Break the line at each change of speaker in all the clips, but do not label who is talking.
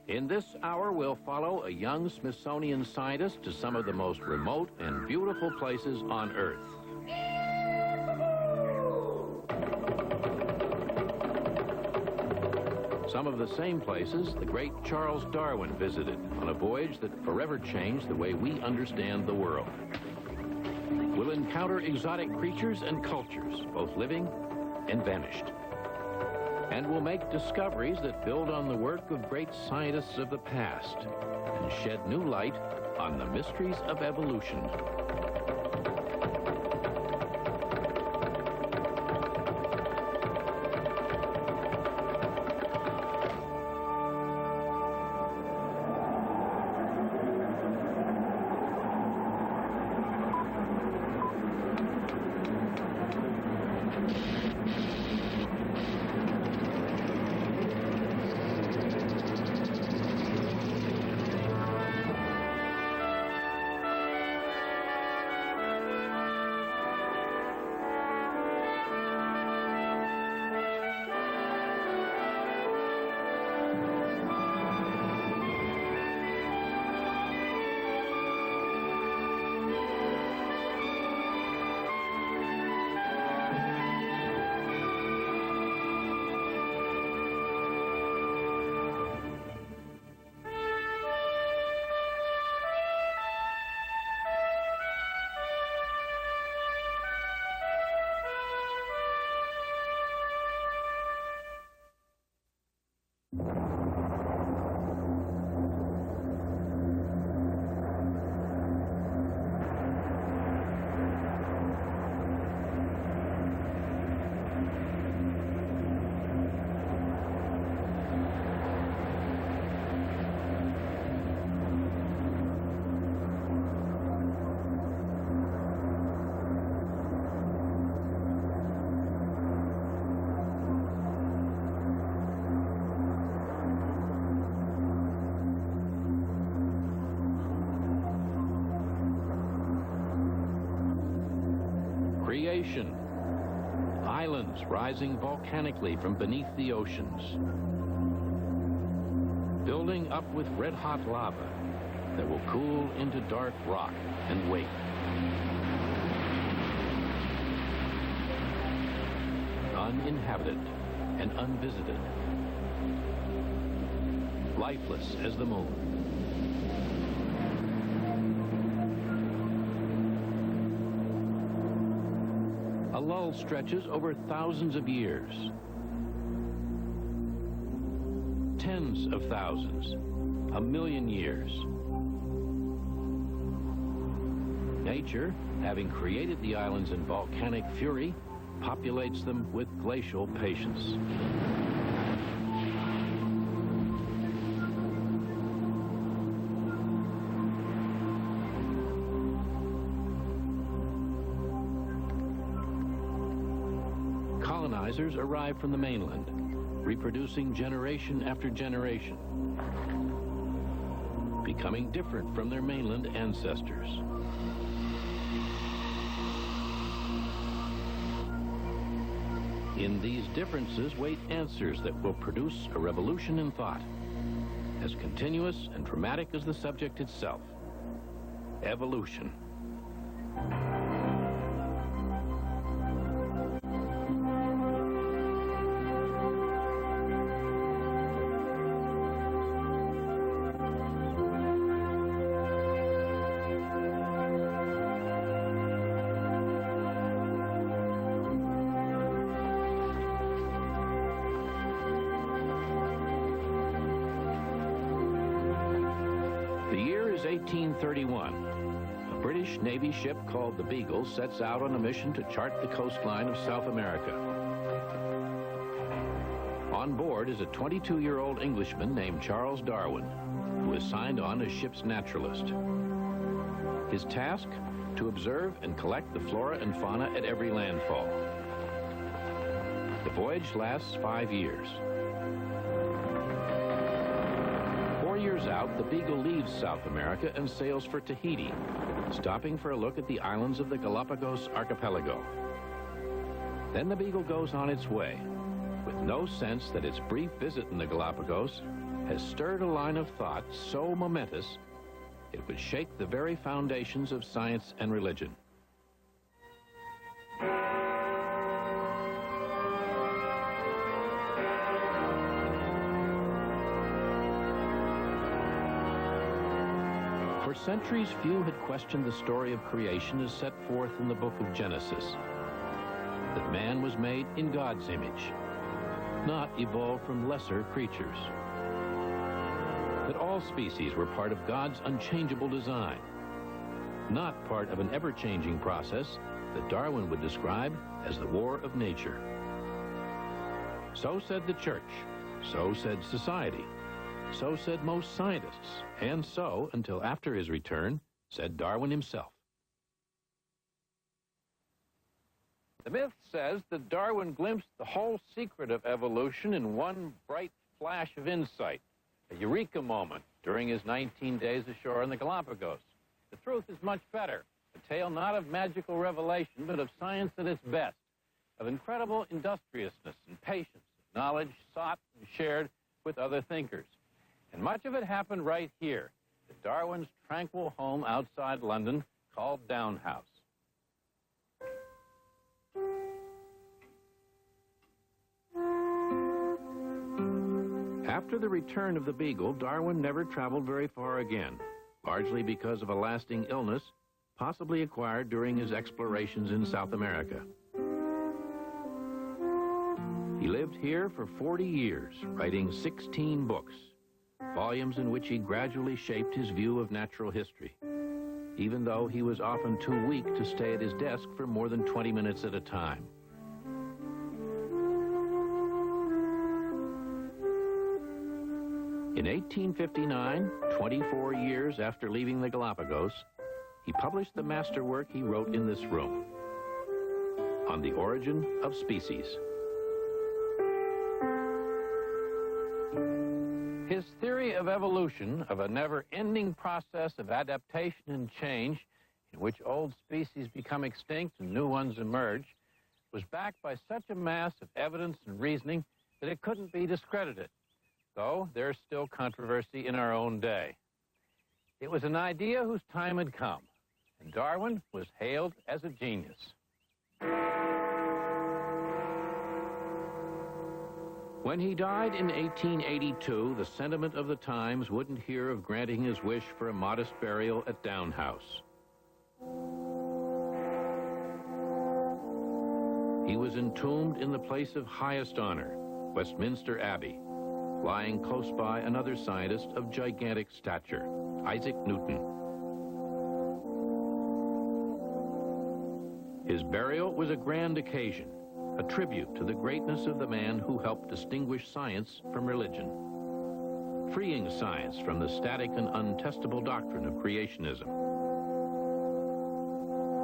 In this hour, we'll follow a young Smithsonian scientist to some of the most remote and beautiful places on Earth. Some of the same places the great Charles Darwin visited on a voyage that forever changed the way we understand the world. We'll encounter exotic creatures and cultures, both living and vanished. And we'll make discoveries that build on the work of great scientists of the past and shed new light on the mysteries of evolution. Creation. Islands rising volcanically from beneath the oceans. Building up with red-hot lava that will cool into dark rock and wait. Uninhabited and unvisited. Lifeless as the moon. A lull stretches over thousands of years. Tens of thousands. A million years. Nature, having created the islands in volcanic fury, populates them with glacial patience. Colonizers arrive from the mainland, reproducing generation after generation, becoming different from their mainland ancestors. In these differences wait answers that will produce a revolution in thought, as continuous and dramatic as the subject itself: evolution. The year is 1831. A British Navy ship called the Beagle sets out on a mission to chart the coastline of South America. On board is a 22-year-old Englishman named Charles Darwin, who is signed on as ship's naturalist. His task? To observe and collect the flora and fauna at every landfall. The voyage lasts 5 years. 4 years out, the Beagle leaves South America and sails for Tahiti, stopping for a look at the islands of the Galapagos archipelago. Then the Beagle goes on its way, with no sense that its brief visit in the Galapagos has stirred a line of thought so momentous it would shake the very foundations of science and religion. For centuries, few had questioned the story of creation as set forth in the book of Genesis, that man was made in God's image, not evolved from lesser creatures, that all species were part of God's unchangeable design, not part of an ever-changing process that Darwin would describe as the war of nature. So said the church, so said society, so said most scientists, and so, until after his return, said Darwin himself. The myth says that Darwin glimpsed the whole secret of evolution in one bright flash of insight, a eureka moment during his 19 days ashore in the Galapagos. The truth is much better, a tale not of magical revelation, but of science at its best, of incredible industriousness and patience, knowledge sought and shared with other thinkers. And much of it happened right here, at Darwin's tranquil home outside London called Down House. After the return of the Beagle, Darwin never traveled very far again, largely because of a lasting illness, possibly acquired during his explorations in South America. He lived here for 40 years, writing 16 books, volumes in which he gradually shaped his view of natural history, even though he was often too weak to stay at his desk for more than 20 minutes at a time. In 1859, 24 years after leaving the Galapagos, he published the masterwork he wrote in this room, On the Origin of Species. His theory of evolution, of a never-ending process of adaptation and change in which old species become extinct and new ones emerge, was backed by such a mass of evidence and reasoning that it couldn't be discredited, though there's still controversy in our own day. It was an idea whose time had come, and Darwin was hailed as a genius. When he died in 1882, the sentiment of the times wouldn't hear of granting his wish for a modest burial at Down House. He was entombed in the place of highest honor, Westminster Abbey, lying close by another scientist of gigantic stature, Isaac Newton. His burial was a grand occasion, a tribute to the greatness of the man who helped distinguish science from religion, freeing science from the static and untestable doctrine of creationism,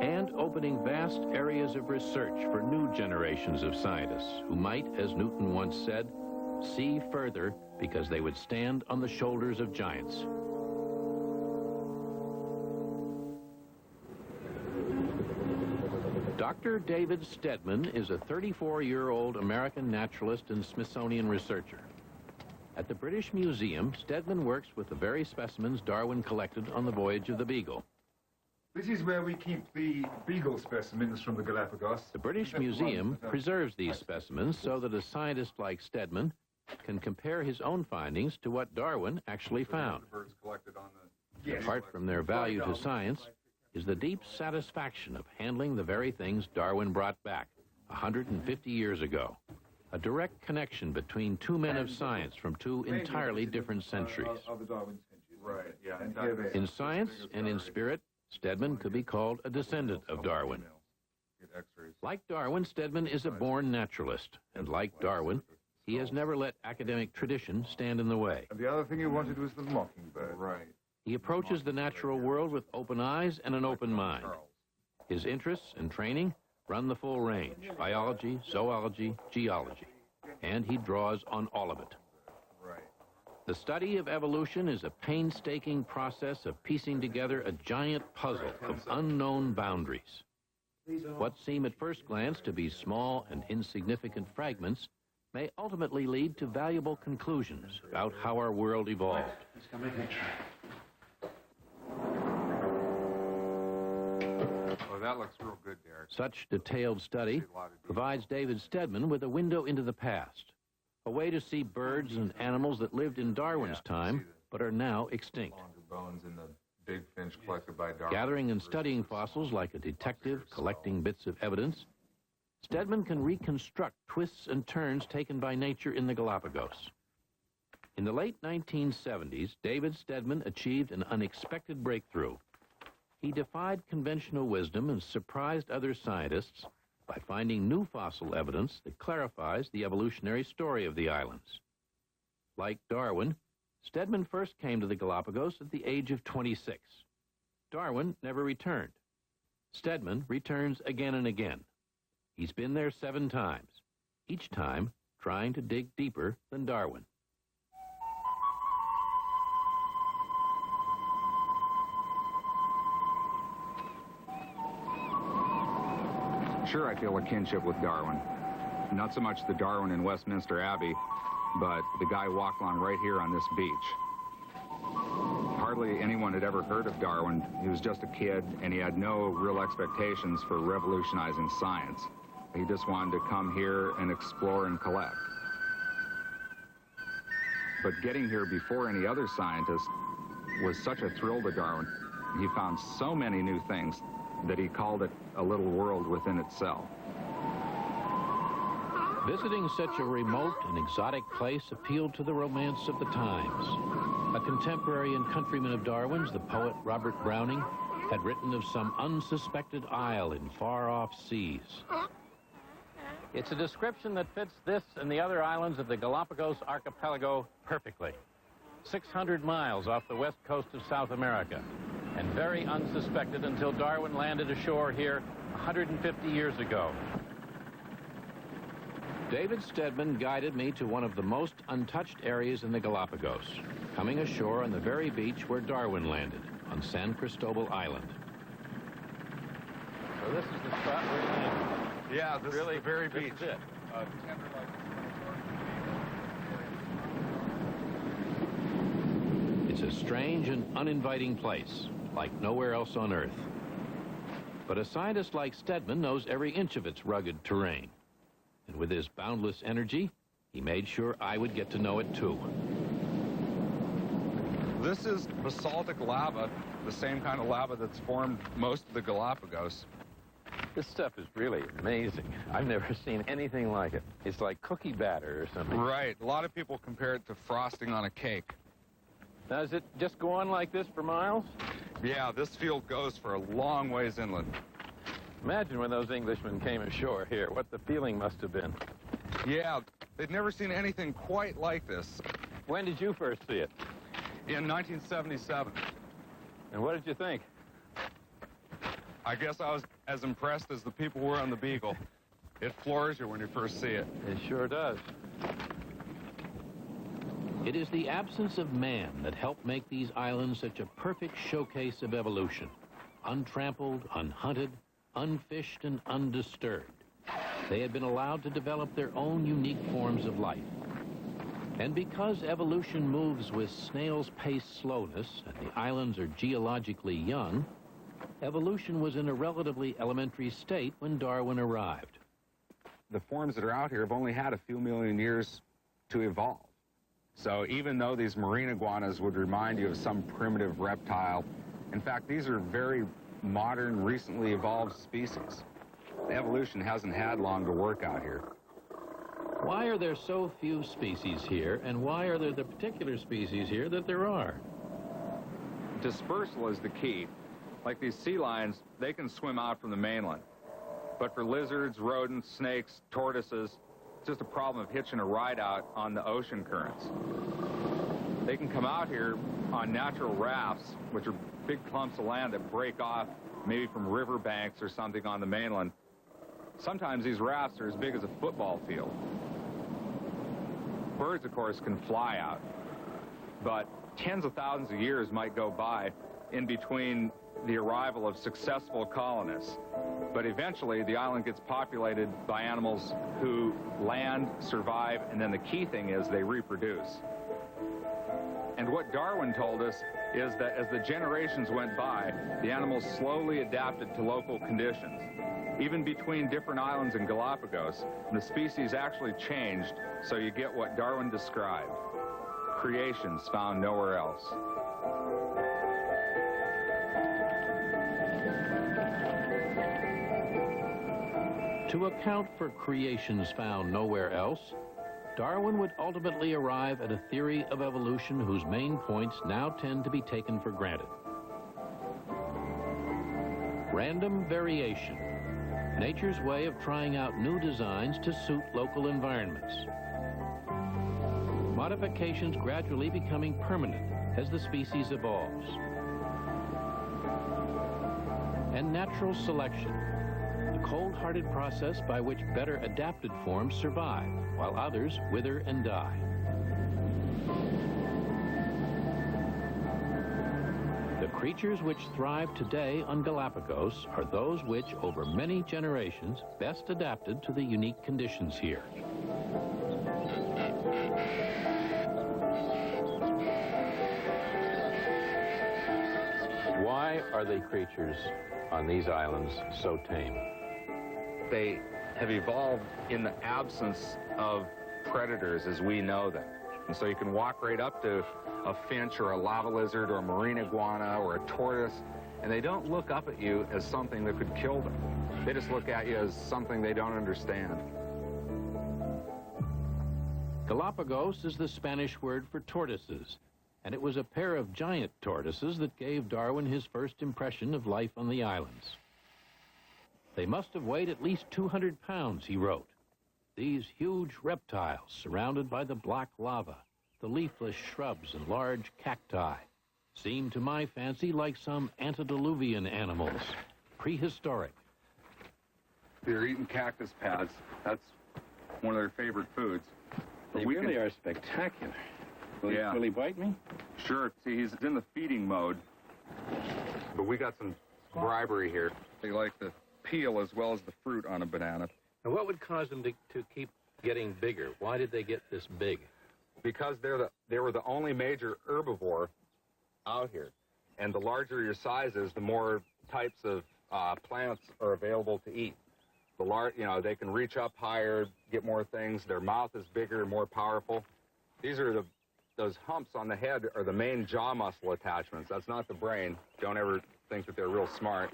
and opening vast areas of research for new generations of scientists who might, as Newton once said, see further because they would stand on the shoulders of giants. Dr. David Steadman is a 34-year-old American naturalist and Smithsonian researcher. At the British Museum, Steadman works with the very specimens Darwin collected on the voyage of the Beagle.
This is where we keep the Beagle specimens from the Galapagos.
The British Museum preserves these specimens so that a scientist like Steadman can compare his own findings to what Darwin actually found. Apart from their value to science is the deep satisfaction of handling the very things Darwin brought back 150 years ago. A direct connection between two men of science from two entirely different centuries. In science and in spirit, Steadman could be called a descendant of Darwin. Like Darwin, Steadman is a born naturalist, and like Darwin, he has never let academic tradition stand in the way.
And the other thing he wanted was the mockingbird. Right.
He approaches the natural world with open eyes and an open mind. His interests and training run the full range: biology, zoology, geology, and he draws on all of it. The study of evolution is a painstaking process of piecing together a giant puzzle of unknown boundaries. What seem at first glance to be small and insignificant fragments may ultimately lead to valuable conclusions about how our world evolved.
He's gonna make me try.
Oh, that looks real good, Derek.
Such detailed study provides David Steadman with a window into the past, a way to see birds and animals that lived in Darwin's time but are now extinct.
Longer bones in the big finch collected by Darwin.
Gathering and studying fossils like a detective collecting bits of evidence, Steadman can reconstruct twists and turns taken by nature in the Galapagos. In the late 1970s, David Steadman achieved an unexpected breakthrough. He defied conventional wisdom and surprised other scientists by finding new fossil evidence that clarifies the evolutionary story of the islands. Like Darwin, Steadman first came to the Galapagos at the age of 26. Darwin never returned. Steadman returns again and again. He's been there 7 times, each time trying to dig deeper than Darwin.
Sure, I feel a kinship with Darwin. Not so much the Darwin in Westminster Abbey, but the guy walked along right here on this beach. Hardly anyone had ever heard of Darwin. He was just a kid, and he had no real expectations for revolutionizing science. He just wanted to come here and explore and collect. But getting here before any other scientist was such a thrill to Darwin. He found so many new things that he called it a little world within itself.
Visiting such a remote and exotic place appealed to the romance of the times. A contemporary and countryman of Darwin's, the poet Robert Browning, had written of some unsuspected isle in far-off seas. It's a description that fits this and the other islands of the Galapagos archipelago perfectly. 600 miles off the west coast of South America, and very unsuspected until Darwin landed ashore here 150 years ago. David Steadman guided me to one of the most untouched areas in the Galapagos, coming ashore on the very beach where Darwin landed, on San Cristobal Island. So this is the spot where he landed.
Yeah, this is the very beach.
This is it. It's a strange and uninviting place, like nowhere else on Earth. But a scientist like Steadman knows every inch of its rugged terrain. And with his boundless energy, he made sure I would get to know it too.
This is basaltic lava, the same kind of lava that's formed most of the Galapagos.
This stuff is really amazing. I've never seen anything like it. It's like cookie batter or something.
Right. A lot of people compare it to frosting on a cake.
Now, does it just go on like this for miles?
Yeah, this field goes for a long ways inland.
Imagine when those Englishmen came ashore here, what the feeling must have been.
Yeah, they'd never seen anything quite like this.
When did you first see it?
In 1977.
And what did you think?
I guess I was as impressed as the people were on the Beagle. It floors you when you first see it.
It sure does. It is the absence of man that helped make these islands such a perfect showcase of evolution. Untrampled, unhunted, unfished, and undisturbed. They had been allowed to develop their own unique forms of life. And because evolution moves with snail's pace slowness, and the islands are geologically young, evolution was in a relatively elementary state when Darwin arrived.
The forms that are out here have only had a few million years to evolve. So even though these marine iguanas would remind you of some primitive reptile, in fact, these are very modern, recently evolved species. Evolution hasn't had long to work out here.
Why are there so few species here, and why are there the particular species here that there are?
Dispersal is the key. Like these sea lions, they can swim out from the mainland. But for lizards, rodents, snakes, tortoises, it's just a problem of hitching a ride out on the ocean currents. They can come out here on natural rafts, which are big clumps of land that break off maybe from river banks or something on the mainland. Sometimes these rafts are as big as a football field. Birds, of course, can fly out, but tens of thousands of years might go by in between the arrival of successful colonists. But eventually, the island gets populated by animals who land, survive, and then the key thing is they reproduce. And what Darwin told us is that as the generations went by, the animals slowly adapted to local conditions. Even between different islands in Galapagos, the species actually changed, so you get what Darwin described: creations found nowhere else.
To account for creations found nowhere else, Darwin would ultimately arrive at a theory of evolution whose main points now tend to be taken for granted. Random variation, nature's way of trying out new designs to suit local environments. Modifications gradually becoming permanent as the species evolves. And natural selection, the cold-hearted process by which better adapted forms survive, while others wither and die. The creatures which thrive today on Galapagos are those which, over many generations, best adapted to the unique conditions here. Why are the creatures on these islands so tame?
They have evolved in the absence of predators as we know them. And so you can walk right up to a finch or a lava lizard or a marine iguana or a tortoise, and they don't look up at you as something that could kill them. They just look at you as something they don't understand.
Galapagos is the Spanish word for tortoises, and it was a pair of giant tortoises that gave Darwin his first impression of life on the islands. They must have weighed at least 200 pounds, he wrote. These huge reptiles surrounded by the black lava, the leafless shrubs and large cacti, seemed to my fancy like some antediluvian animals, prehistoric.
They're eating cactus pads. That's one of their favorite foods.
They really are spectacular. Will he bite me?
Sure. See, he's in the feeding mode. But we got some bribery here. They like the peel as well as the fruit on a banana.
Now, what would cause them to keep getting bigger? Why did they get this big?
Because they were the only major herbivore out here. And the larger your size is, the more types of plants are available to eat. They can reach up higher, get more things. Their mouth is bigger, more powerful. These are those humps on the head are the main jaw muscle attachments. That's not the brain. Don't ever think that they're real smart.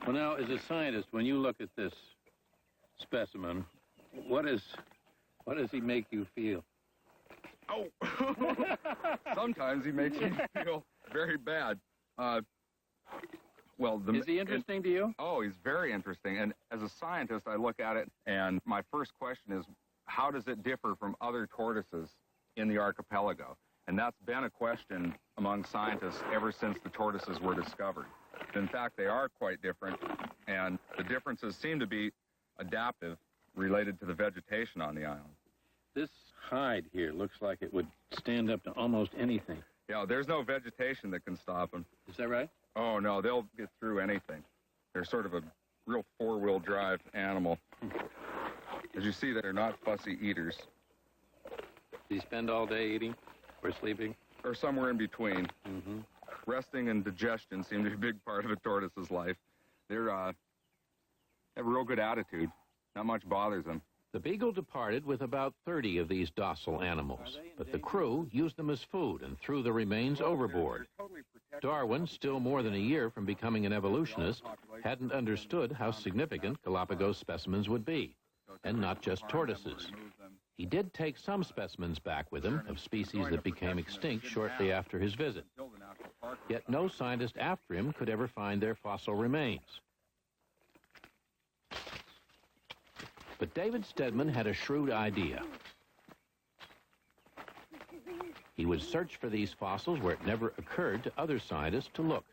Well, now, as a scientist, when you look at this specimen, what does he make you feel?
Oh! Sometimes he makes me feel very bad.
Is he interesting to you?
Oh, he's very interesting. And as a scientist, I look at it, and my first question is, how does it differ from other tortoises in the archipelago? And that's been a question among scientists ever since the tortoises were discovered. In fact, they are quite different, and the differences seem to be adaptive, related to the vegetation on the island.
This hide here looks like it would stand up to almost anything.
Yeah, there's no vegetation that can stop them.
Is that right?
Oh, no, they'll get through anything. They're sort of a real four-wheel drive animal. As you see, they're not fussy eaters.
Do you spend all day eating or sleeping?
Or somewhere in between.
Mm-hmm.
Resting and digestion seem to be a big part of a tortoise's life. They're have a real good attitude. Not much bothers them.
The Beagle departed with about 30 of these docile animals, but the crew used them as food and threw the remains overboard. Darwin, still more than a year from becoming an evolutionist, hadn't understood how significant Galapagos specimens would be, and not just tortoises. He did take some specimens back with him of species that became extinct shortly after his visit. Yet no scientist after him could ever find their fossil remains. But David Steadman had a shrewd idea. He would search for these fossils where it never occurred to other scientists to look,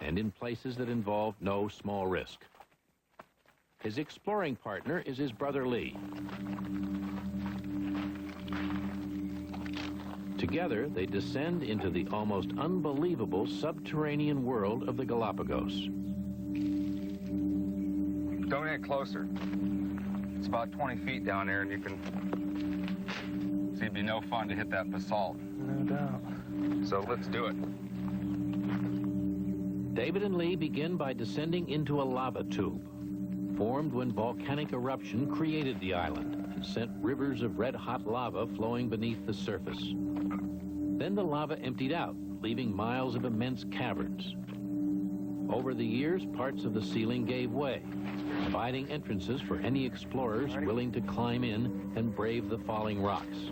and in places that involved no small risk. His exploring partner is his brother Lee. Together Together, they descend into the almost unbelievable subterranean world of the Galapagos.
Don't get closer. It's about 20 feet down there, and you can see it'd be no fun to hit that basalt.
No doubt.
So let's do it.
David and Lee begin by descending into a lava tube, formed when volcanic eruption created the island and sent rivers of red-hot lava flowing beneath the surface. Then the lava emptied out, leaving miles of immense caverns. Over the years, parts of the ceiling gave way, providing entrances for any explorers willing to climb in and brave the falling rocks.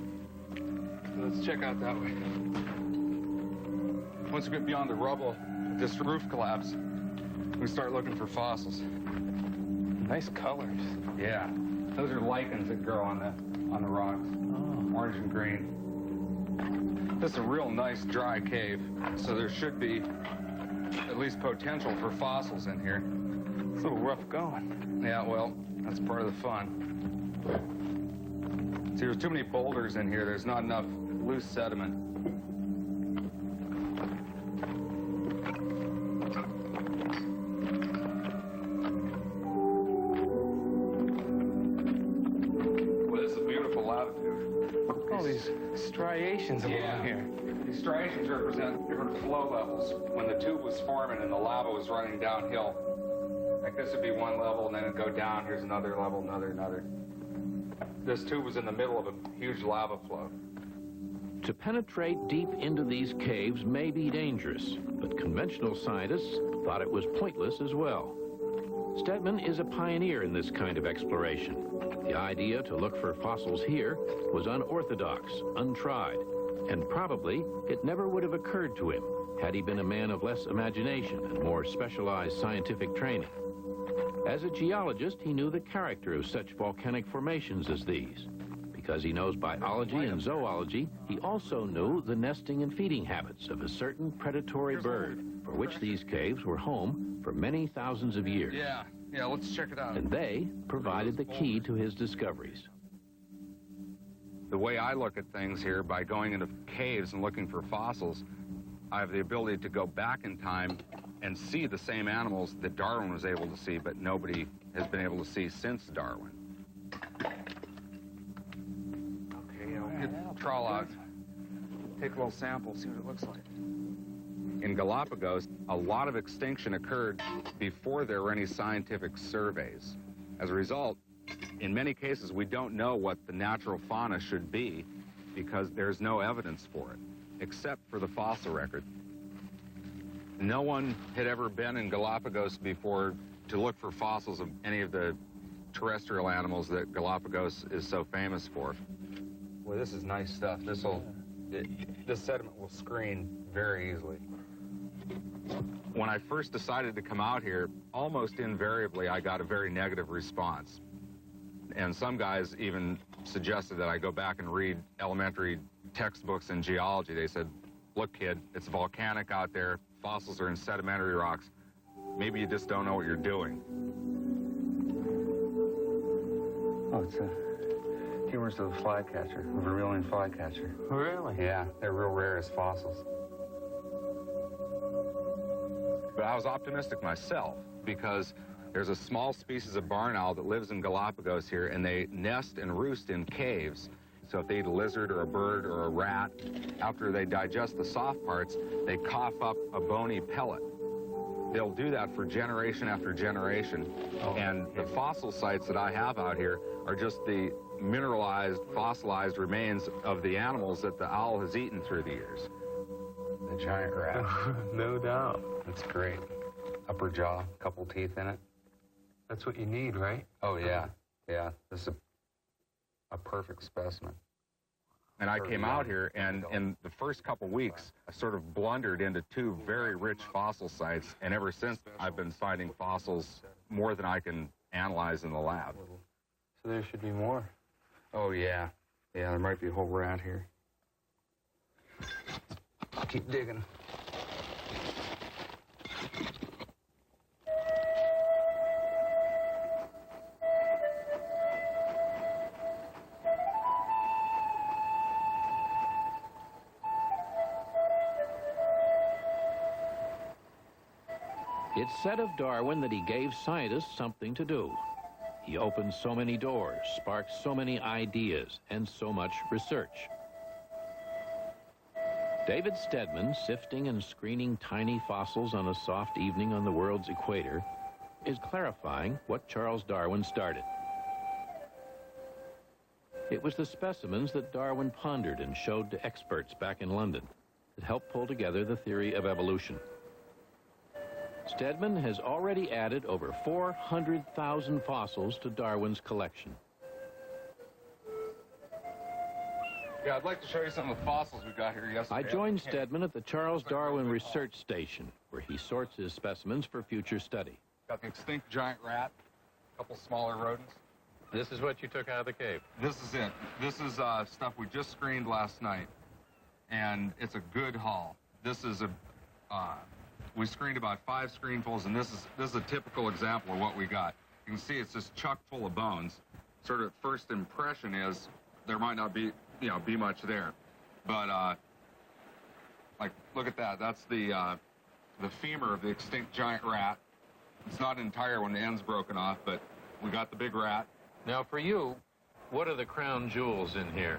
Let's check out that way. Once we get beyond the rubble, this roof collapse, we start looking for fossils.
Nice colors.
Yeah, those are lichens that grow on the rocks.
Oh.
Orange and green. This is a real nice dry cave, so there should be at least potential for fossils in here.
It's a little rough going.
Yeah, well, that's part of the fun. See, there's too many boulders in here. There's not enough loose sediment. Well, this is a beautiful latitude.
Look at all these striations along here.
These striations represent different flow levels. When the tube was forming and the lava was running downhill, like this would be one level, and then it'd go down. Here's another level, another. This tube was in the middle of a huge lava flow.
To penetrate deep into these caves may be dangerous, but conventional scientists thought it was pointless as well. Steadman is a pioneer in this kind of exploration. The idea to look for fossils here was unorthodox, untried, and probably it never would have occurred to him had he been a man of less imagination and more specialized scientific training. As a geologist, he knew the character of such volcanic formations as these. Because he knows biology and zoology, he also knew the nesting and feeding habits of a certain predatory bird, for which these caves were home for many thousands of years.
Yeah, let's check it out.
And they provided the key to his discoveries.
The way I look at things here, by going into caves and looking for fossils, I have the ability to go back in time and see the same animals that Darwin was able to see, but nobody has been able to see since Darwin. Okay, I'll trawl out, take a little sample, see what it looks like. In Galapagos, a lot of extinction occurred before there were any scientific surveys. As a result, in many cases, we don't know what the natural fauna should be because there's no evidence for it, except for the fossil record. No one had ever been in Galapagos before to look for fossils of any of the terrestrial animals that Galapagos is so famous for. Well, this is nice stuff. This sediment will screen very easily. When I first decided to come out here, almost invariably I got a very negative response. And some guys even suggested that I go back and read elementary textbooks in geology. They said, look, kid, it's volcanic out there. Fossils are in sedimentary rocks. Maybe you just don't know what you're doing. Oh, it's a humorous little flycatcher, a vermilion flycatcher.
Really?
Yeah, they're real rare as fossils. But I was optimistic myself because there's a small species of barn owl that lives in Galapagos here, and they nest and roost in caves. So if they eat a lizard or a bird or a rat, after they digest the soft parts, they cough up a bony pellet. They'll do that for generation after generation. Oh, and the fossil sites that I have out here are just the mineralized, fossilized remains of the animals that the owl has eaten through the years. The giant rat.
No doubt.
That's great. Upper jaw, couple teeth in it.
That's what you need, right?
Oh, yeah. Yeah, this is a perfect specimen. And I came out here, and in the first couple weeks, I sort of blundered into two very rich fossil sites, and ever since, I've been finding fossils more than I can analyze in the lab.
So there should be more.
Oh, yeah. Yeah, there might be a whole rat here. Keep digging.
It's said of Darwin that he gave scientists something to do. He opened so many doors, sparked so many ideas, and so much research. David Steadman, sifting and screening tiny fossils on a soft evening on the world's equator, is clarifying what Charles Darwin started. It was the specimens that Darwin pondered and showed to experts back in London that helped pull together the theory of evolution. Steadman has already added over 400,000 fossils to Darwin's collection.
Yeah, I'd like to show you some of the fossils we got here yesterday.
I joined Steadman at the Charles Darwin Research Station, where he sorts his specimens for future study.
Got the extinct giant rat, a couple smaller rodents.
This is what you took out of the cave.
This is it. This is stuff we just screened last night, and it's a good haul. This is we screened about 5 screenfuls, and this is a typical example of what we got. You can see it's just chock full of bones. Sort of first impression is there might not be, be much there, but like look at that. That's the femur of the extinct giant rat. It's not entire when the end's broken off, but we got the big rat.
Now, for you, what are the crown jewels in here?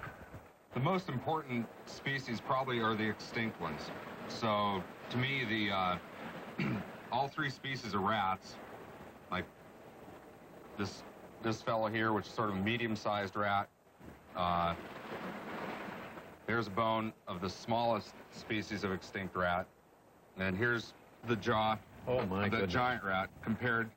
The most important species probably are the extinct ones. So, to me, all 3 species of rats, like this fellow here, which is sort of a medium-sized rat, there's a bone of the smallest species of extinct rat, and here's the jaw of the giant rat compared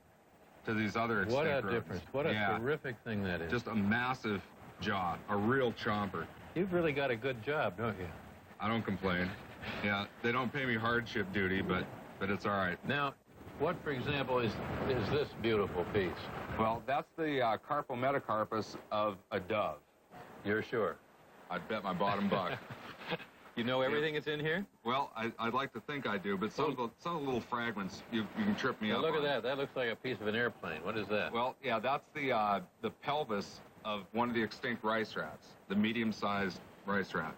to these other extinct
What a
rodents.
difference. What a terrific thing that is.
Just a massive jaw, a real chomper.
You've really got a good job, don't you?
I don't complain. Yeah, they don't pay me hardship duty, but it's all right.
Now, what, for example, is this beautiful piece?
Well, that's the carpometacarpus of a dove.
You're sure?
I'd bet my bottom buck.
You know everything that's in here?
Well, I'd like to think I do, but some of the little fragments you can trip me up
Look at
on.
that. That looks like a piece of an airplane. What is that?
Well, yeah, that's the pelvis of one of the extinct rice rats, the medium-sized rice rat.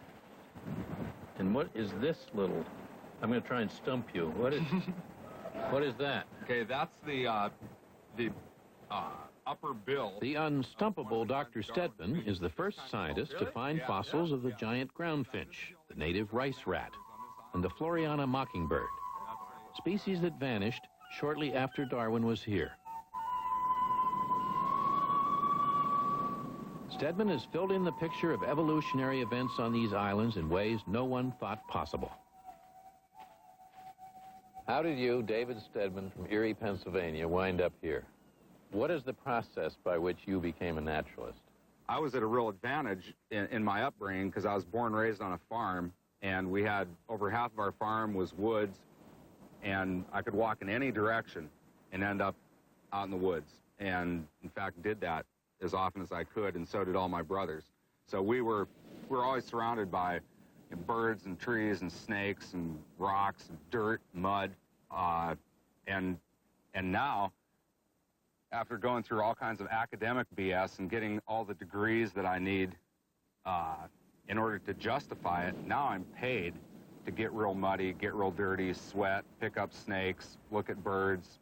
And what is this little? I'm going to try and stump you. What is that?
Okay, that's the upper bill.
The unstumpable Dr. Steadman is the first scientist to find fossils of the giant groundfinch, the native rice rat, and the Floriana mockingbird, species that vanished shortly after Darwin was here. Steadman has filled in the picture of evolutionary events on these islands in ways no one thought possible. How did you, David Steadman from Erie, Pennsylvania, wind up here? What is the process by which you became a naturalist?
I was at a real advantage in my upbringing because I was born and raised on a farm, and we had over half of our farm was woods, and I could walk in any direction and end up out in the woods, and in fact did that as often as I could, and so did all my brothers. So we were always surrounded by birds and trees and snakes and rocks and dirt, mud, and now, after going through all kinds of academic BS and getting all the degrees that I need in order to justify it, now I'm paid to get real muddy, get real dirty, sweat, pick up snakes, look at birds,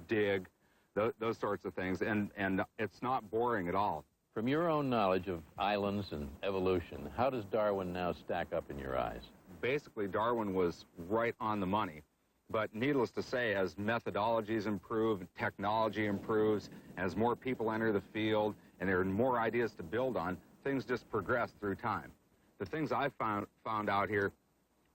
dig, those sorts of things, and it's not boring at all.
From your own knowledge of islands and evolution, how does Darwin now stack up in your eyes?
Basically, Darwin was right on the money. But needless to say, as methodologies improve, technology improves, as more people enter the field, and there are more ideas to build on, things just progress through time. The things I've found out here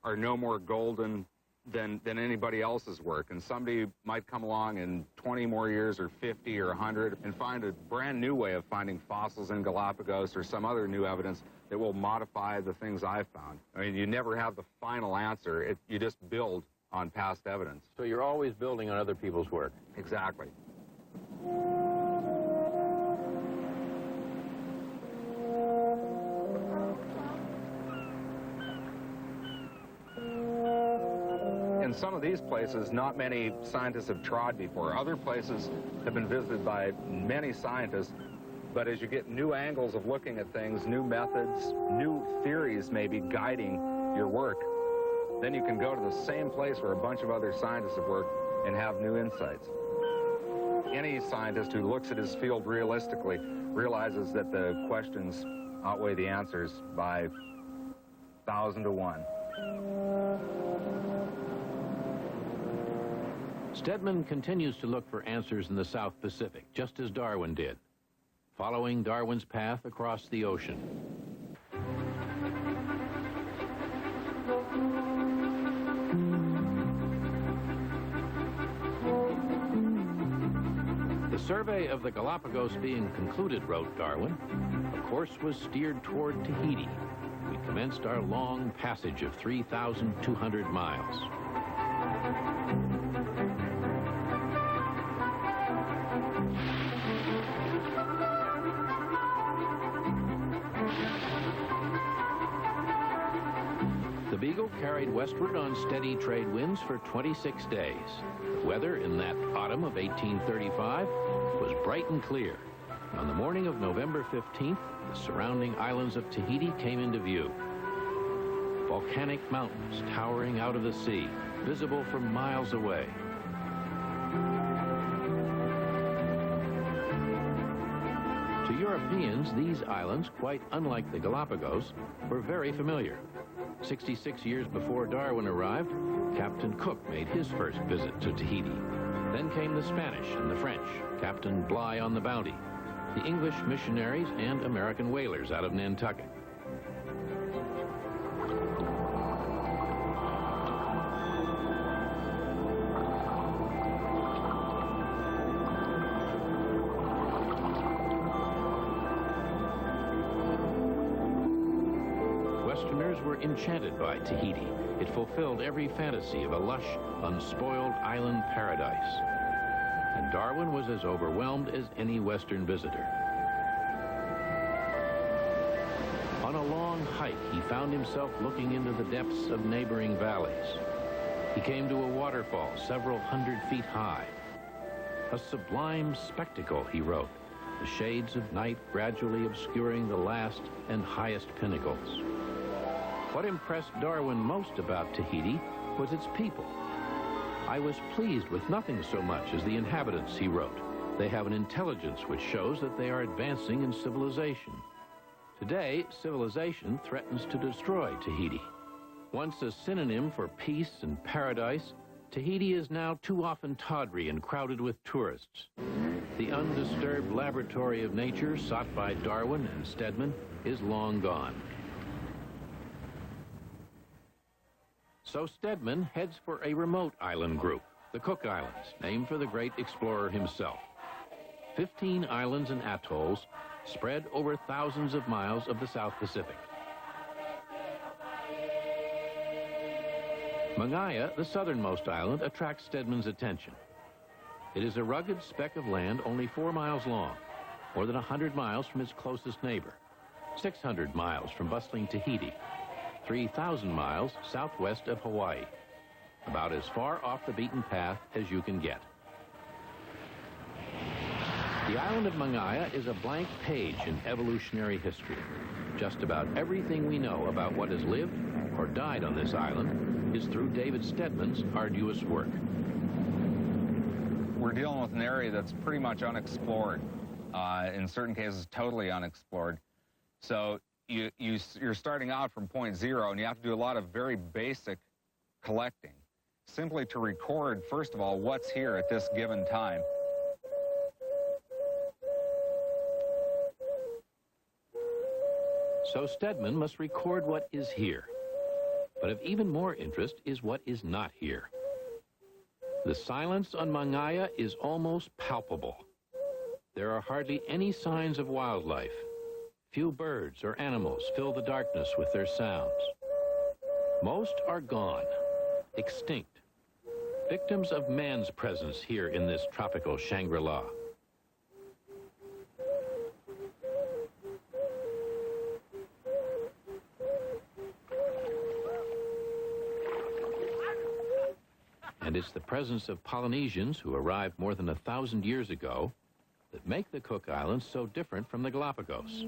are no more golden than anybody else's work. And somebody might come along in 20 more years or 50 or 100 and find a brand new way of finding fossils in Galapagos or some other new evidence that will modify the things I've found. I mean, you never have the final answer. You just build on past evidence.
So you're always building on other people's work.
Exactly. In some of these places, not many scientists have trod before. Other places have been visited by many scientists, but as you get new angles of looking at things, new methods, new theories maybe guiding your work, then you can go to the same place where a bunch of other scientists have worked and have new insights. Any scientist who looks at his field realistically realizes that the questions outweigh the answers by 1,000 to 1.
Steadman continues to look for answers in the South Pacific, just as Darwin did, following Darwin's path across the ocean. The survey of the Galapagos being concluded, wrote Darwin, the course was steered toward Tahiti. We commenced our long passage of 3,200 miles. The Beagle carried westward on steady trade winds for 26 days. The weather in that autumn of 1835 was bright and clear. On the morning of November 15th, the surrounding islands of Tahiti came into view. Volcanic mountains towering out of the sea, visible from miles away. To Europeans, these islands, quite unlike the Galapagos, were very familiar. 66 years before Darwin arrived, Captain Cook made his first visit to Tahiti. Then came the Spanish and the French, Captain Bligh on the Bounty, the English missionaries and American whalers out of Nantucket. Westerners were enchanted by Tahiti. It fulfilled every fantasy of a lush, unspoiled island paradise. And Darwin was as overwhelmed as any Western visitor. On a long hike, he found himself looking into the depths of neighboring valleys. He came to a waterfall several hundred feet high. A sublime spectacle, he wrote, the shades of night gradually obscuring the last and highest pinnacles. What impressed Darwin most about Tahiti was its people. I was pleased with nothing so much as the inhabitants, he wrote. They have an intelligence which shows that they are advancing in civilization. Today, civilization threatens to destroy Tahiti. Once a synonym for peace and paradise, Tahiti is now too often tawdry and crowded with tourists. The undisturbed laboratory of nature sought by Darwin and Steadman is long gone. So Steadman heads for a remote island group, the Cook Islands, named for the great explorer himself. 15 islands and atolls spread over thousands of miles of the South Pacific. Mangaya, the southernmost island, attracts Steadman's attention. It is a rugged speck of land only 4 miles long, more than 100 miles from its closest neighbor, 600 miles from bustling Tahiti, 3,000 miles southwest of Hawaii, about as far off the beaten path as you can get. The island of Mangaya is a blank page in evolutionary history. Just about everything we know about what has lived or died on this island is through David Steadman's arduous work.
We're dealing with an area that's pretty much unexplored, in certain cases totally unexplored. So you're starting out from point zero, and you have to do a lot of very basic collecting, simply to record, first of all, what's here at this given time.
So Steadman must record what is here. But of even more interest is what is not here. The silence on Mangaya is almost palpable. There are hardly any signs of wildlife. Few birds or animals fill the darkness with their sounds. Most are gone, extinct, victims of man's presence here in this tropical Shangri-La. And it's the presence of Polynesians who arrived more than 1,000 years ago that make the Cook Islands so different from the Galapagos.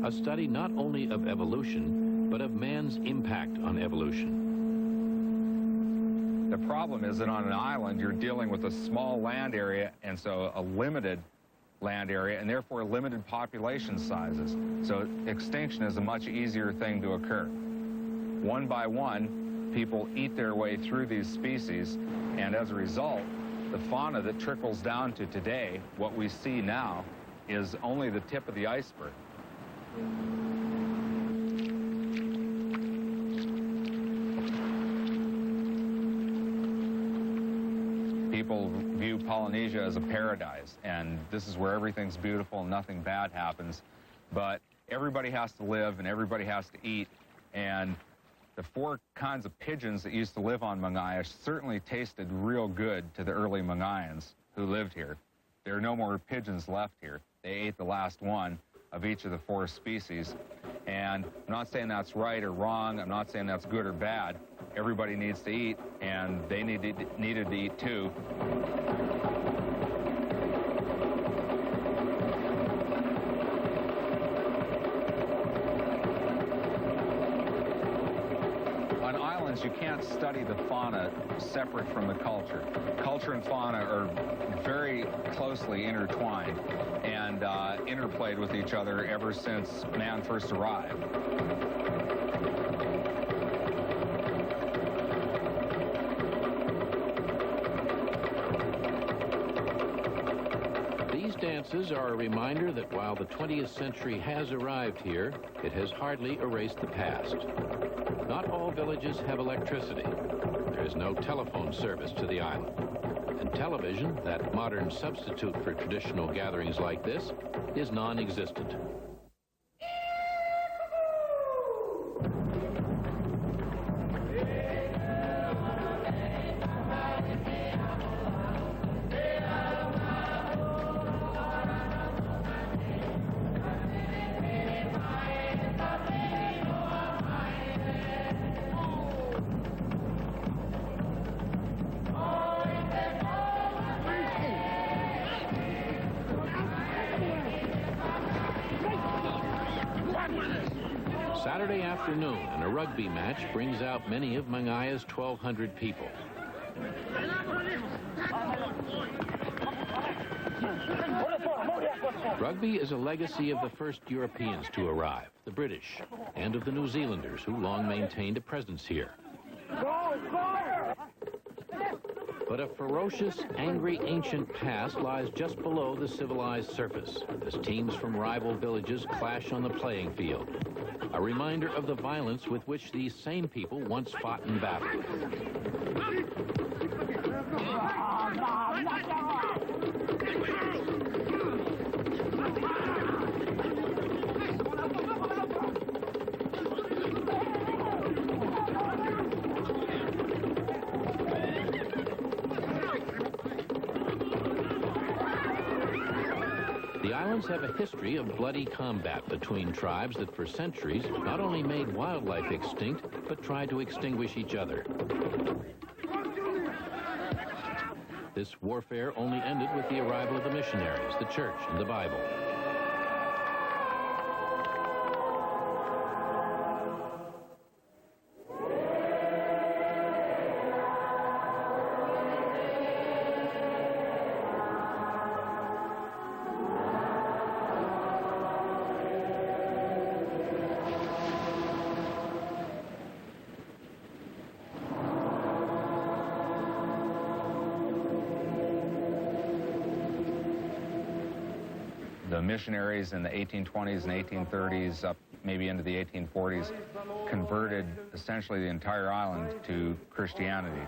A study not only of evolution, but of man's impact on evolution.
The problem is that on an island, you're dealing with a small land area, and so a limited land area, and therefore limited population sizes. So extinction is a much easier thing to occur. One by one, people eat their way through these species, and as a result, the fauna that trickles down to today, what we see now, is only the tip of the iceberg. People view Polynesia as a paradise, and this is where everything's beautiful and nothing bad happens. But everybody has to live and everybody has to eat, and the 4 kinds of pigeons that used to live on Mangaya certainly tasted real good to the early Mangayans who lived here. There are no more pigeons left here. They ate the last one of each of the 4 species. And I'm not saying that's right or wrong. I'm not saying that's good or bad. Everybody needs to eat, and they needed to eat too. On islands, you can't study the fauna separate from the culture. Culture and fauna are very closely intertwined and interplayed with each other ever since man first arrived.
These dances are a reminder that while the 20th century has arrived here, it has hardly erased the past. Not all villages have electricity. There is no telephone service to the island. And television, that modern substitute for traditional gatherings like this, is non-existent. Saturday afternoon, and a rugby match brings out many of Mangaya's 1,200 people. Rugby is a legacy of the first Europeans to arrive, the British, and of the New Zealanders who long maintained a presence here. But a ferocious, angry ancient past lies just below the civilized surface, as teams from rival villages clash on the playing field. A reminder of the violence with which these same people once fought in battle. The islands have a history of bloody combat between tribes that for centuries not only made wildlife extinct, but tried to extinguish each other. This warfare only ended with the arrival of the missionaries, the church, and the Bible.
The missionaries in the 1820s and 1830s, up maybe into the 1840s, converted essentially the entire island to Christianity.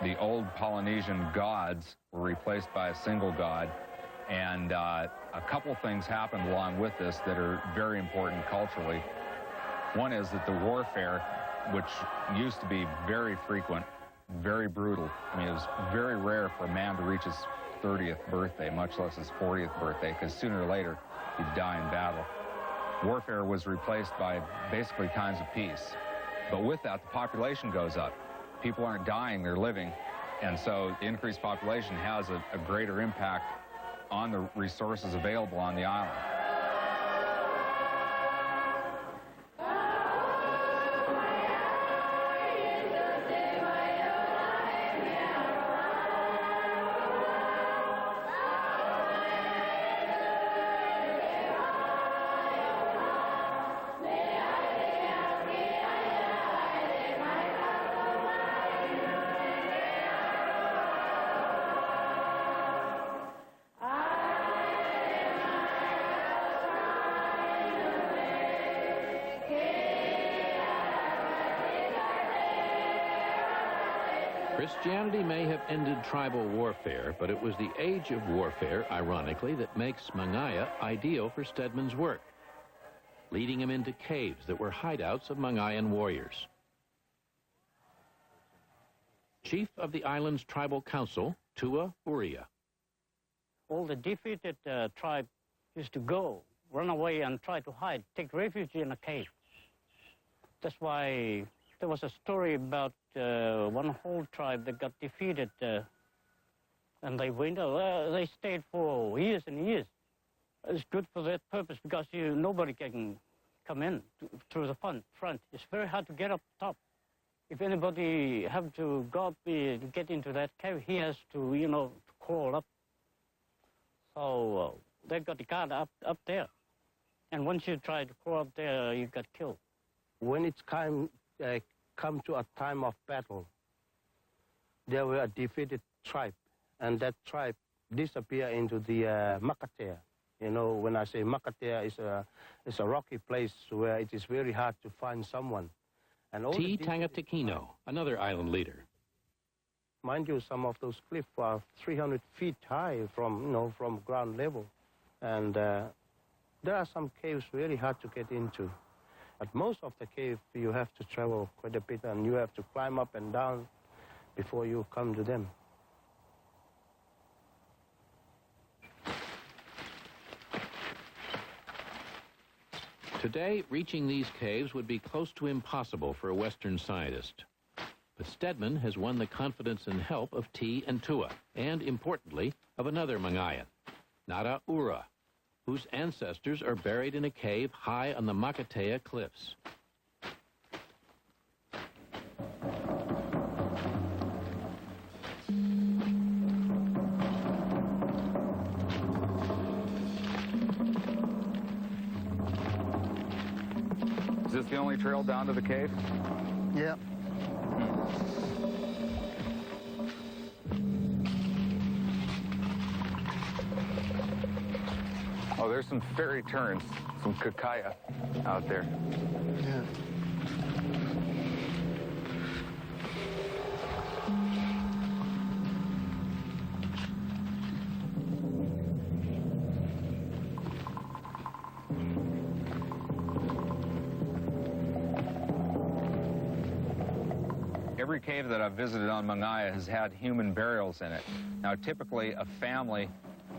The old Polynesian gods were replaced by a single god, and a couple things happened along with this that are very important culturally. One is that the warfare, which used to be very frequent, very brutal. I mean, it was very rare for a man to reach his 30th birthday, much less his 40th birthday, because sooner or later, he'd die in battle. Warfare was replaced by basically times of peace. But with that, the population goes up. People aren't dying, they're living. And so the increased population has a greater impact on the resources available on the island.
Christianity may have ended tribal warfare, but it was the age of warfare, ironically, that makes Mangaya ideal for Steadman's work, leading him into caves that were hideouts of Mangayan warriors. Chief of the island's tribal council, Tua Uria.
All the defeated tribe used to go, run away and try to hide, take refuge in a cave. That's why there was a story about one whole tribe that got defeated, and they went. They stayed for years and years. It's good for that purpose because nobody can come in through the front. It's very hard to get up top. If anybody have to go up to get into that cave, he has to, crawl up. So they got the guard up there, and once you try to crawl up there, you got killed.
When it's come to a time of battle, there were a defeated tribe, and that tribe disappeared into the Makatea. When I say Makatea, it's a rocky place where it is very hard to find someone. And
T. Tangatakino, another island leader.
Mind you, some of those cliffs are 300 feet high from ground level. And there are some caves very hard to get into. But most of the cave, you have to travel quite a bit, and you have to climb up and down before you come to them.
Today, reaching these caves would be close to impossible for a Western scientist. But Steadman has won the confidence and help of T and Tua, and importantly, of another Mangayan, Nara Ura, whose ancestors are buried in a cave high on the Makatea cliffs.
Is this the only trail down to the cave?
Yeah.
Oh, there's some ferry turns, some kakaya out there.
Yeah.
Every cave that I've visited on Mangaya has had human burials in it. Now, typically, a family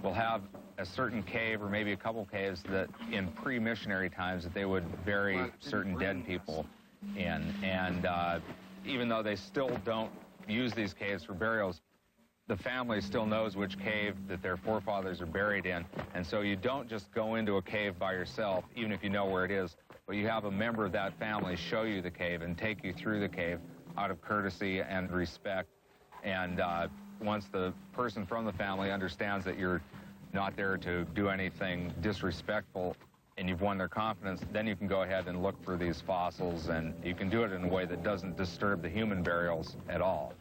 will have a certain cave or maybe a couple caves that in pre-missionary times that they would bury certain dead people in. And even though they still don't use these caves for burials, the family still knows which cave that their forefathers are buried in. And so you don't just go into a cave by yourself, even if you know where it is, but you have a member of that family show you the cave and take you through the cave out of courtesy and respect. And once the person from the family understands that you're not there to do anything disrespectful and you've won their confidence, then you can go ahead and look for these fossils, and you can do it in a way that doesn't disturb the human burials at all.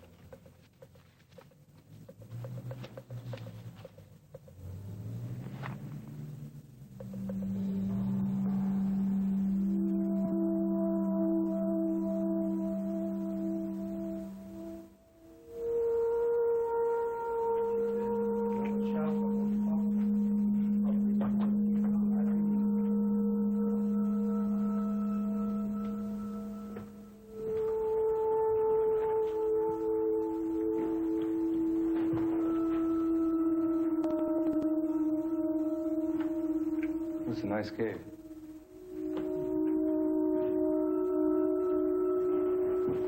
It's a nice cave.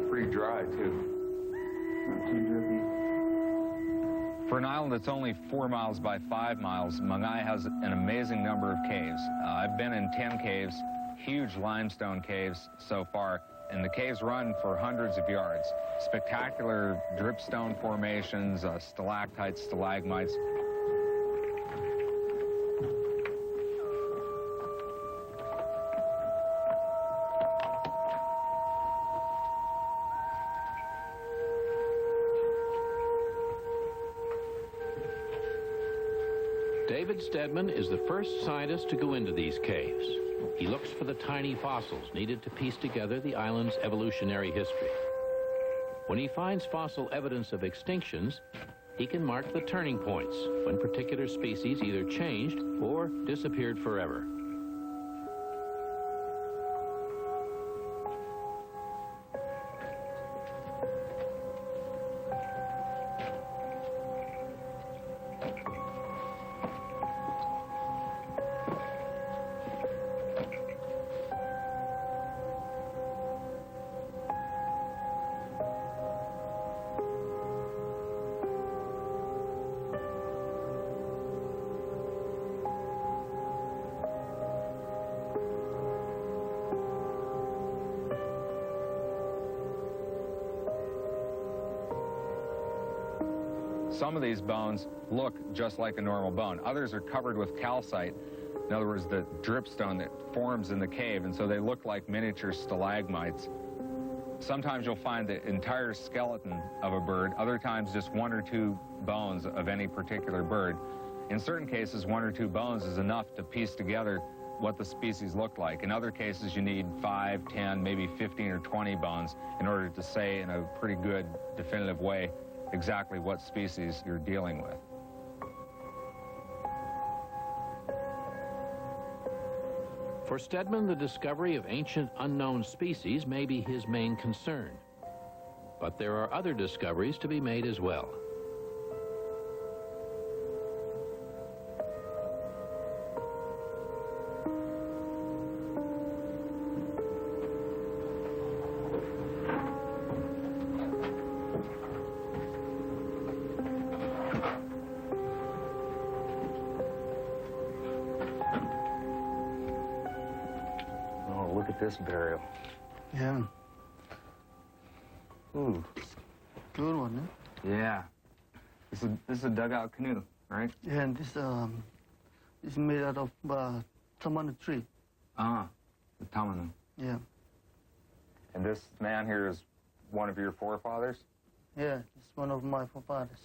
Pretty dry, too. Not too drippy. For an island that's only 4 miles by 5 miles, Mangaya has an amazing number of caves. I've been in 10 caves, huge limestone caves so far, and the caves run for hundreds of yards. Spectacular dripstone formations, stalactites, stalagmites.
David Steadman is the first scientist to go into these caves. He looks for the tiny fossils needed to piece together the island's evolutionary history. When he finds fossil evidence of extinctions, he can mark the turning points when particular species either changed or disappeared forever.
Some of these bones look just like a normal bone. Others are covered with calcite, in other words, the dripstone that forms in the cave, and so they look like miniature stalagmites. Sometimes you'll find the entire skeleton of a bird, other times just one or two bones of any particular bird. In certain cases, one or two bones is enough to piece together what the species looked like. In other cases, you need 5, 10, maybe 15 or 20 bones in order to say in a pretty good, definitive way exactly what species you're dealing with.
For Steadman, the discovery of ancient unknown species may be his main concern. But there are other discoveries to be made as well.
Look at this burial.
Yeah,
Ooh.
good one, eh?
Yeah. This is a dugout canoe, right?
Yeah, and this is made out of tamana tree.
The tamanu.
Yeah,
And this man here is one of your forefathers?
yeah, it's one of my forefathers.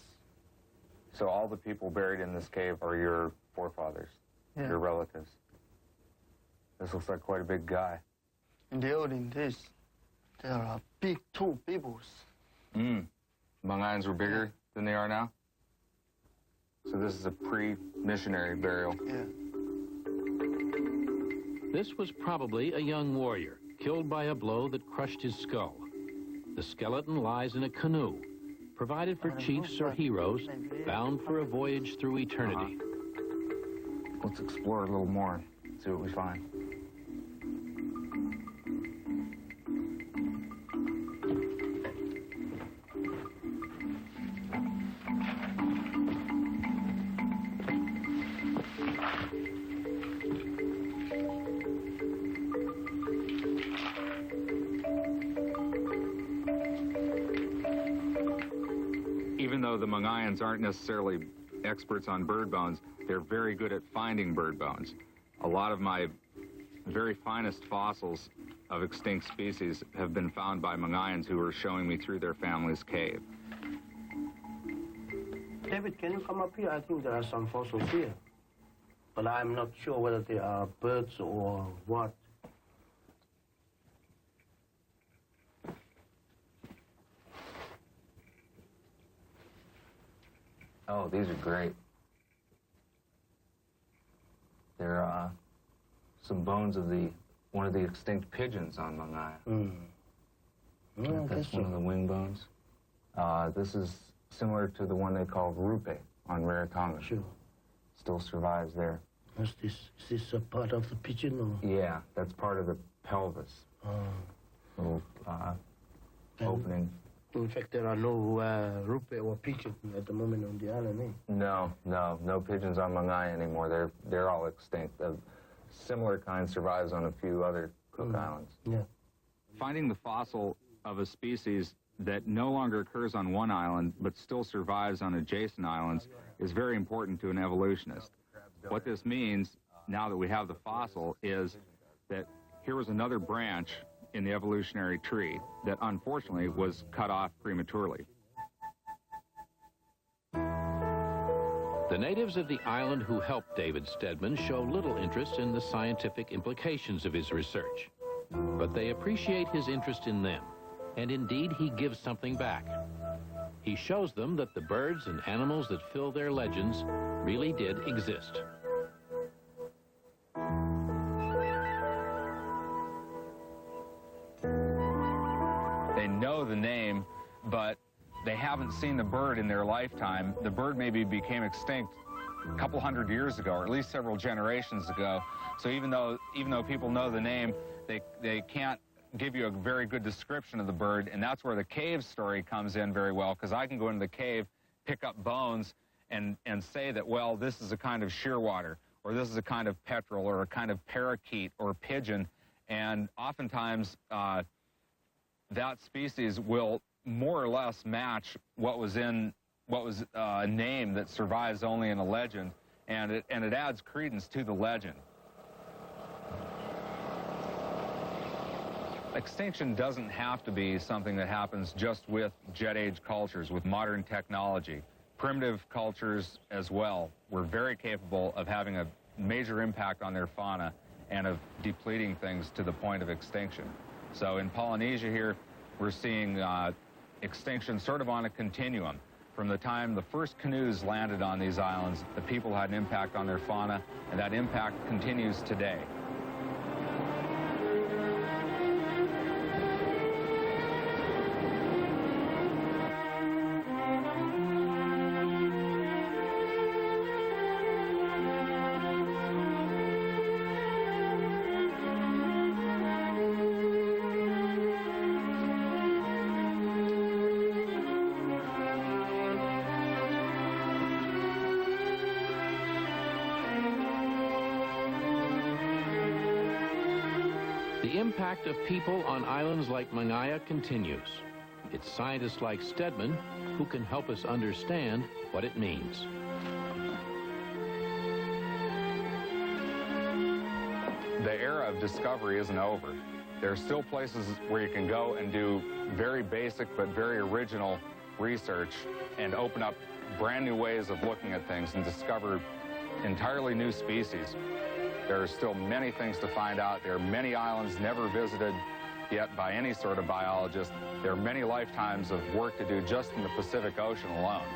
So all the people buried in this cave are your forefathers,
Yeah.
your relatives. This looks like quite a big guy.
In the olden days, there are big tall peoples.
Mangayans were bigger than they are now? So this is a pre-missionary burial.
Yeah.
This was probably a young warrior, killed by a blow that crushed his skull. The skeleton lies in a canoe, provided for chiefs or heroes bound for a voyage through eternity.
Let's explore a little more, see what we find. Even though the Mangayans aren't necessarily experts on bird bones, they're very good at finding bird bones. A lot of my very finest fossils of extinct species have been found by Mangayans who are showing me through their family's cave.
David, can you come up here? I think there are some fossils here. But I'm not sure whether they are birds or what.
Oh, these are great. They're some bones of one of the extinct pigeons on Mangaya. That's one of the wing bones. This is similar to the one they call rupe on Rarotonga.
Sure.
Still survives there.
Is this a part of the pigeon or?
Yeah, that's part of the pelvis. Little opening.
In fact, there are no rupe or pigeon at the moment on the island, eh?
No pigeons on Mangaya anymore. They're all extinct. A similar kind survives on a few other Cook Islands.
Yeah.
Finding the fossil of a species that no longer occurs on one island but still survives on adjacent islands is very important to an evolutionist. What this means, now that we have the fossil, is that here was another branch in the evolutionary tree that unfortunately was cut off prematurely.
The natives of the island who helped David Steadman show little interest in the scientific implications of his research. But they appreciate his interest in them And indeed, he gives something back. He shows them that the birds and animals that fill their legends really did exist.
They know the name, but they haven't seen the bird in their lifetime. The bird maybe became extinct a couple hundred years ago, or at least several generations ago. So even though people know the name, they can't give you a very good description of the bird, and that's where the cave story comes in very well, because I can go into the cave, pick up bones, and say that, well, this is a kind of shearwater, or this is a kind of petrel, or a kind of parakeet, or pigeon, and oftentimes that species will more or less match what was a name that survives only in a legend, and it adds credence to the legend. Extinction doesn't have to be something that happens just with jet age cultures, with modern technology. Primitive cultures as well were very capable of having a major impact on their fauna and of depleting things to the point of extinction. So in Polynesia here, we're seeing extinction sort of on a continuum. From the time the first canoes landed on these islands, the people had an impact on their fauna, and that impact continues today.
The impact of people on islands like Mangaya continues. It's scientists like Steadman who can help us understand what it means.
The era of discovery isn't over. There are still places where you can go and do very basic but very original research and open up brand new ways of looking at things and discover entirely new species. There are still many things to find out. There are many islands never visited yet by any sort of biologist. There are many lifetimes of work to do just in the Pacific Ocean alone.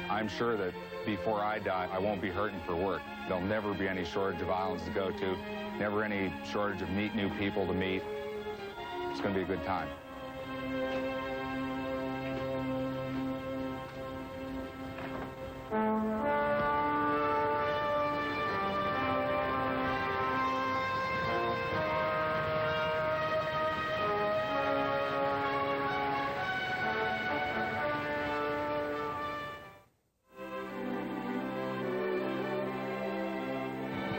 I'm sure that before I die, I won't be hurting for work. There'll never be any shortage of islands to go to, never any shortage of neat new people to meet. It's going to be a good time.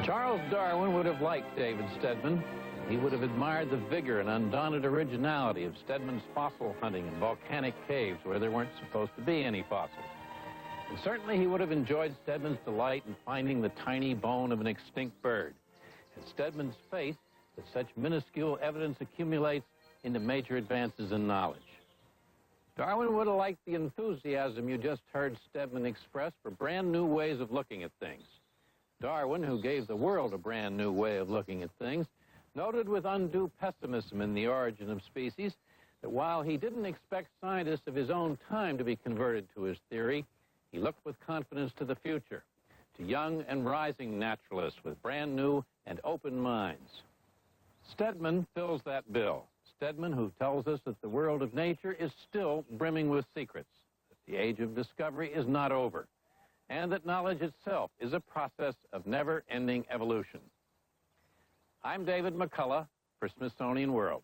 Charles Darwin would have liked David Steadman. He would have admired the vigor and undaunted originality of Steadman's fossil hunting in volcanic caves where there weren't supposed to be any fossils. And certainly he would have enjoyed Steadman's delight in finding the tiny bone of an extinct bird, and Steadman's faith that such minuscule evidence accumulates into major advances in knowledge. Darwin would have liked the enthusiasm you just heard Steadman express for brand new ways of looking at things. Darwin, who gave the world a brand new way of looking at things, noted with undue pessimism in The Origin of Species that while he didn't expect scientists of his own time to be converted to his theory, he looked with confidence to the future, to young and rising naturalists with brand new and open minds. Steadman fills that bill. Steadman, who tells us that the world of nature is still brimming with secrets, that the age of discovery is not over, and that knowledge itself is a process of never-ending evolution. I'm David McCullough for Smithsonian World.